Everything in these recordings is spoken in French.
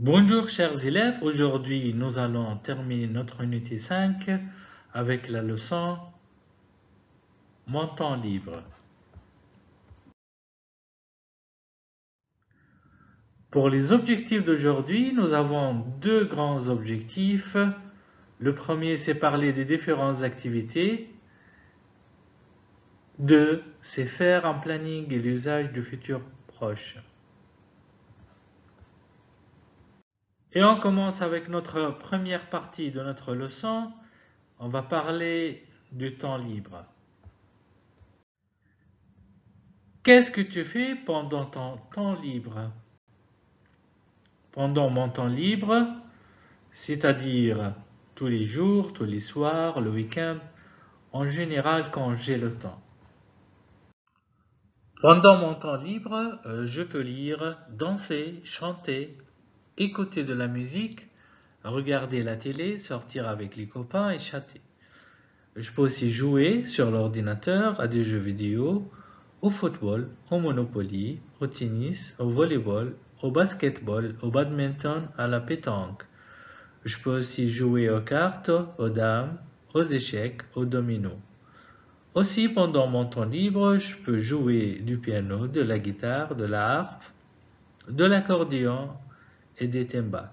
Bonjour chers élèves, aujourd'hui nous allons terminer notre unité 5 avec la leçon Mon temps libre. Pour les objectifs d'aujourd'hui, nous avons deux grands objectifs. Le premier, c'est parler des différentes activités. Deux, c'est faire un planning et l'usage du futur proche. Et on commence avec notre première partie de notre leçon. On va parler du temps libre. Qu'est-ce que tu fais pendant ton temps libre? Pendant mon temps libre, c'est-à-dire tous les jours, tous les soirs, le week-end, en général quand j'ai le temps. Pendant mon temps libre, je peux lire, danser, chanter, écouter de la musique, regarder la télé, sortir avec les copains et chatter. Je peux aussi jouer sur l'ordinateur à des jeux vidéo, au football, au Monopoly, au tennis, au volleyball, au basketball, au badminton, à la pétanque. Je peux aussi jouer aux cartes, aux dames, aux échecs, aux dominos. Aussi, pendant mon temps libre, je peux jouer du piano, de la guitare, de la harpe, de l'accordéon et des timbales.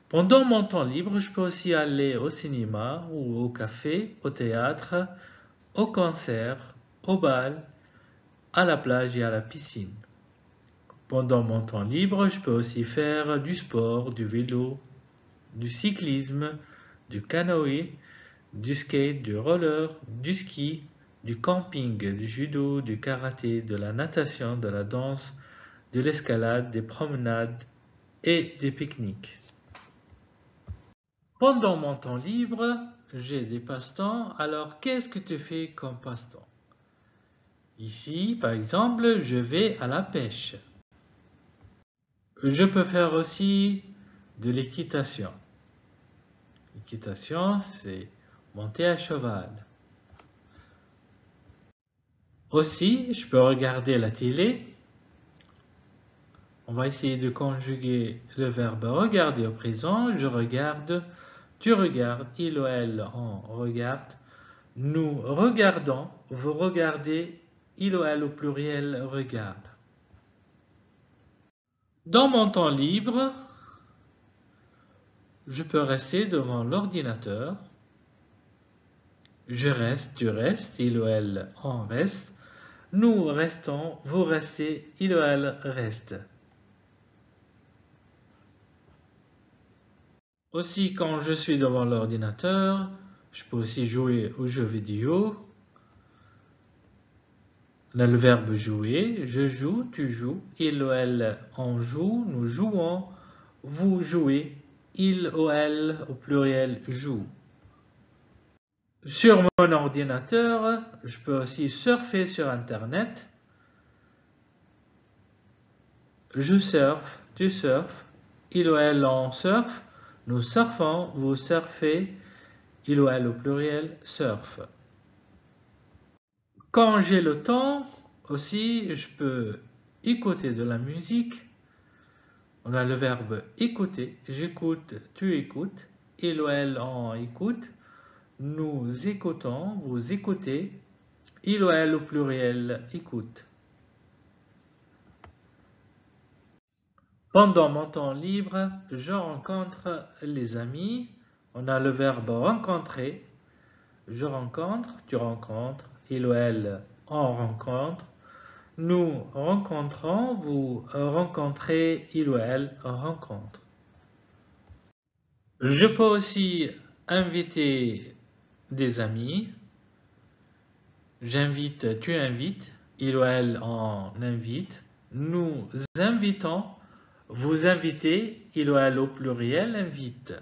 Pendant mon temps libre, je peux aussi aller au cinéma ou au café, au théâtre, au concert, au bal, à la plage et à la piscine. Pendant mon temps libre, je peux aussi faire du sport, du vélo, du cyclisme, du canoë, du skate, du roller, du ski, du camping, du judo, du karaté, de la natation, de la danse, de l'escalade, des promenades et des pique-niques. Pendant mon temps libre, j'ai des passe-temps. Alors, qu'est-ce que tu fais comme passe-temps? Ici, par exemple, je vais à la pêche. Je peux faire aussi de l'équitation. L'équitation, c'est monter à cheval. Aussi, je peux regarder la télé. On va essayer de conjuguer le verbe regarder au présent. Je regarde, tu regardes, il ou elle on regarde. Nous regardons, vous regardez, il ou elle au pluriel regarde. Dans mon temps libre, je peux rester devant l'ordinateur. Je reste, tu restes, il ou elle on reste. Nous restons, vous restez, il ou elle reste. Aussi, quand je suis devant l'ordinateur, je peux aussi jouer aux jeux vidéo. On a le verbe jouer, je joue, tu joues, il ou elle on joue, nous jouons, vous jouez, il ou elle au pluriel joue. Sur mon ordinateur, je peux aussi surfer sur Internet. Je surfe, tu surfes, il ou elle on surfe, nous surfons, vous surfez, il ou elle au pluriel surfe. Quand j'ai le temps, aussi, je peux écouter de la musique. On a le verbe écouter. J'écoute, tu écoutes. Il ou elle en écoute. Nous écoutons, vous écoutez. Il ou elle au pluriel écoute. Pendant mon temps libre, je rencontre les amis. On a le verbe rencontrer. Je rencontre, tu rencontres. Il ou elle en rencontre. Nous rencontrons, vous rencontrez, il ou elle rencontre. Je peux aussi inviter des amis. J'invite, tu invites, il ou elle en invite. Nous invitons, vous invitez, il ou elle au pluriel invite.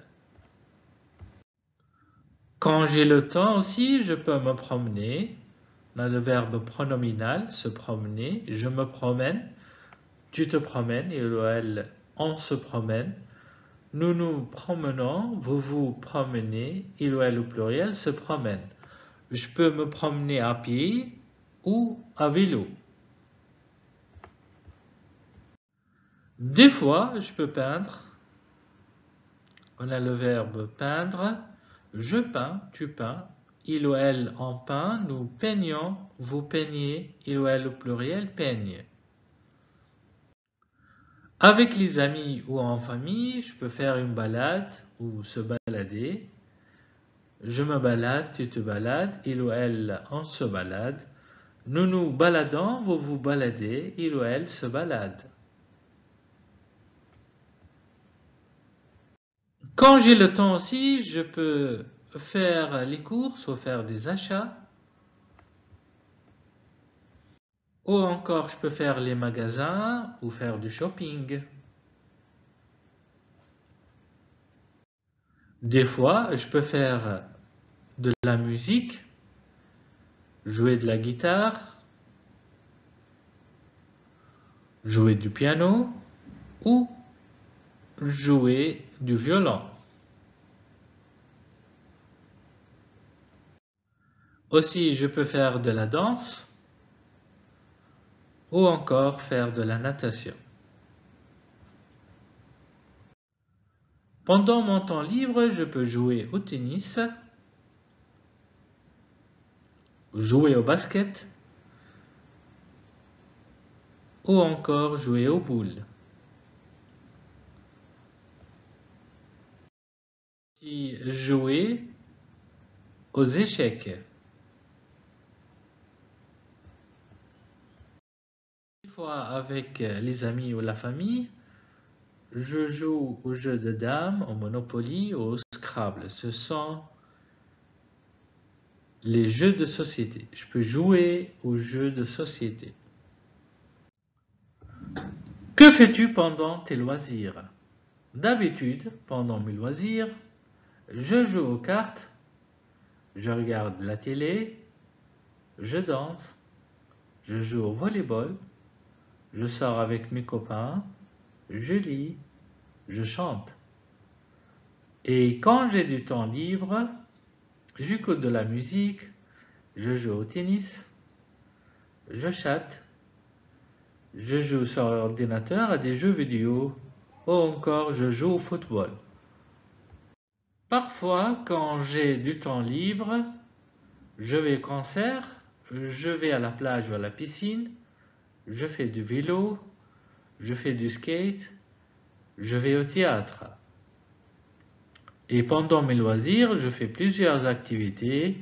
Quand j'ai le temps aussi, je peux me promener. On a le verbe pronominal, se promener. Je me promène. Tu te promènes, il ou elle, on se promène. Nous nous promenons, vous vous promenez, il ou elle au pluriel se promène. Je peux me promener à pied ou à vélo. Des fois, je peux peindre. On a le verbe peindre. Je peins, tu peins. Il ou elle en peint. Nous peignons, vous peignez. Il ou elle au pluriel peigne. Avec les amis ou en famille, je peux faire une balade ou se balader. Je me balade, tu te balades. Il ou elle on se balade. Nous nous baladons, vous vous baladez. Il ou elle se balade. Quand j'ai le temps aussi, je peux faire les courses ou faire des achats. Ou encore, je peux faire les magasins ou faire du shopping. Des fois, je peux faire de la musique, jouer de la guitare, jouer du piano ou jouer du violon. Aussi, je peux faire de la danse ou encore faire de la natation. Pendant mon temps libre, je peux jouer au tennis, jouer au basket ou encore jouer aux boules. Si jouer aux échecs. Des fois avec les amis ou la famille, je joue au jeu de dames, au Monopoly ou au Scrabble. Ce sont les jeux de société. Je peux jouer aux jeux de société. Que fais-tu pendant tes loisirs? D'habitude, pendant mes loisirs, je joue aux cartes, je regarde la télé, je danse, je joue au volleyball, je sors avec mes copains, je lis, je chante. Et quand j'ai du temps libre, j'écoute de la musique, je joue au tennis, je chatte, je joue sur l'ordinateur à des jeux vidéo ou encore je joue au football. Parfois, quand j'ai du temps libre, je vais au concert, je vais à la plage ou à la piscine, je fais du vélo, je fais du skate, je vais au théâtre. Et pendant mes loisirs, je fais plusieurs activités.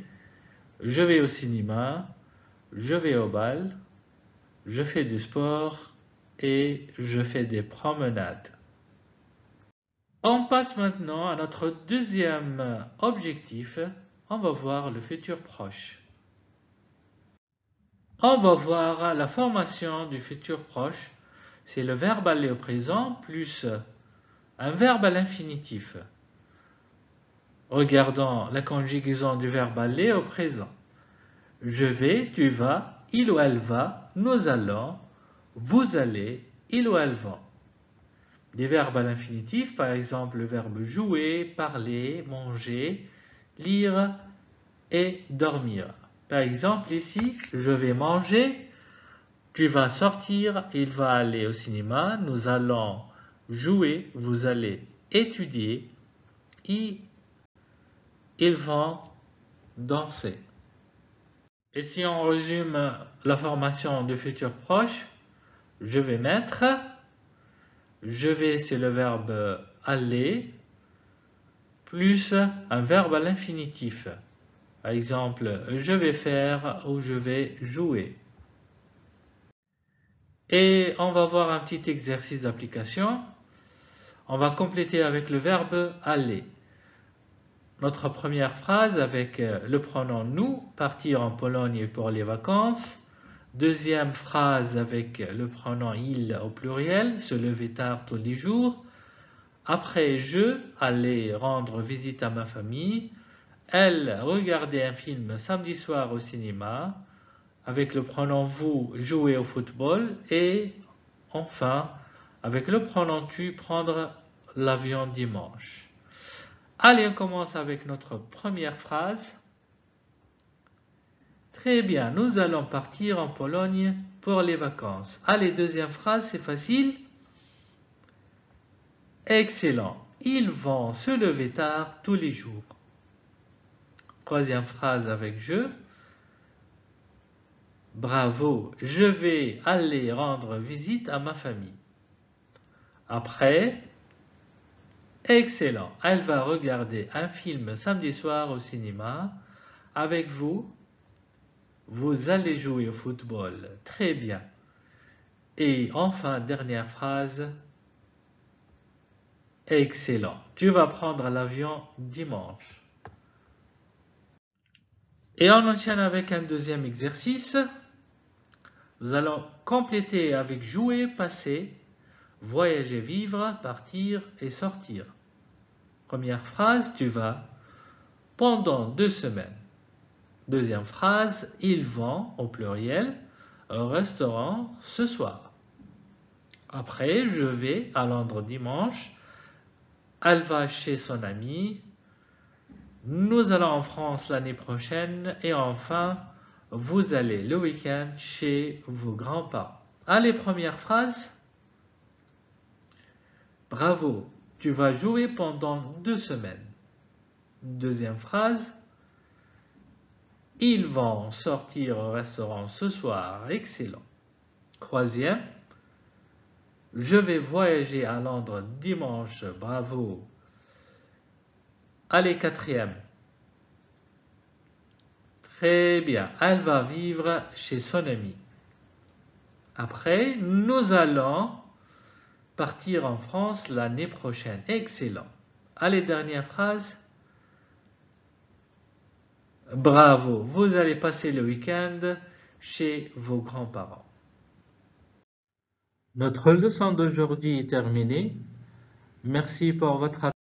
Je vais au cinéma, je vais au bal, je fais du sport et je fais des promenades. On passe maintenant à notre deuxième objectif. On va voir le futur proche. On va voir la formation du futur proche. C'est le verbe aller au présent plus un verbe à l'infinitif. Regardons la conjugaison du verbe aller au présent. Je vais, tu vas, il ou elle va, nous allons, vous allez, il ou elle vont. Des verbes à l'infinitif, par exemple le verbe jouer, parler, manger, lire et dormir. Par exemple ici, je vais manger, tu vas sortir, il va aller au cinéma, nous allons jouer, vous allez étudier, ils vont danser. Et si on résume la formation du futur proche, je vais mettre, je vais c'est le verbe aller, plus un verbe à l'infinitif. Par exemple, je vais faire ou je vais jouer. Et on va voir un petit exercice d'application. On va compléter avec le verbe aller. Notre première phrase avec le pronom nous, partir en Pologne pour les vacances. Deuxième phrase avec le pronom il au pluriel, se lever tard tous les jours. Après je, aller rendre visite à ma famille. Elle, regarder un film samedi soir au cinéma. Avec le pronom vous, jouer au football. Et enfin, avec le pronom tu, prendre l'avion dimanche. Allez, on commence avec notre première phrase. Très bien, nous allons partir en Pologne pour les vacances. Allez, deuxième phrase, c'est facile. Excellent. Ils vont se lever tard tous les jours. Troisième phrase avec je. Bravo, je vais aller rendre visite à ma famille. Après, excellent. Elle va regarder un film samedi soir au cinéma. Avec vous, vous allez jouer au football. Très bien. Et enfin, dernière phrase. Excellent. Tu vas prendre l'avion dimanche. Et on enchaîne avec un deuxième exercice. Nous allons compléter avec jouer, passer, voyager, vivre, partir et sortir. Première phrase, tu vas pendant 2 semaines. Deuxième phrase, ils vont, au pluriel, au restaurant ce soir. Après, je vais à Londres dimanche. Elle va chez son ami. Nous allons en France l'année prochaine. Et enfin, vous allez le week-end chez vos grands-parents. Allez, première phrase. Bravo, tu vas jouer pendant 2 semaines. Deuxième phrase. Ils vont sortir au restaurant ce soir. Excellent. Troisième. Je vais voyager à Londres dimanche. Bravo. Allez, quatrième. Très bien. Elle va vivre chez son ami. Après, nous allons partir en France l'année prochaine. Excellent. Allez, dernière phrase. Bravo. Vous allez passer le week-end chez vos grands-parents. Notre leçon d'aujourd'hui est terminée. Merci pour votre attention.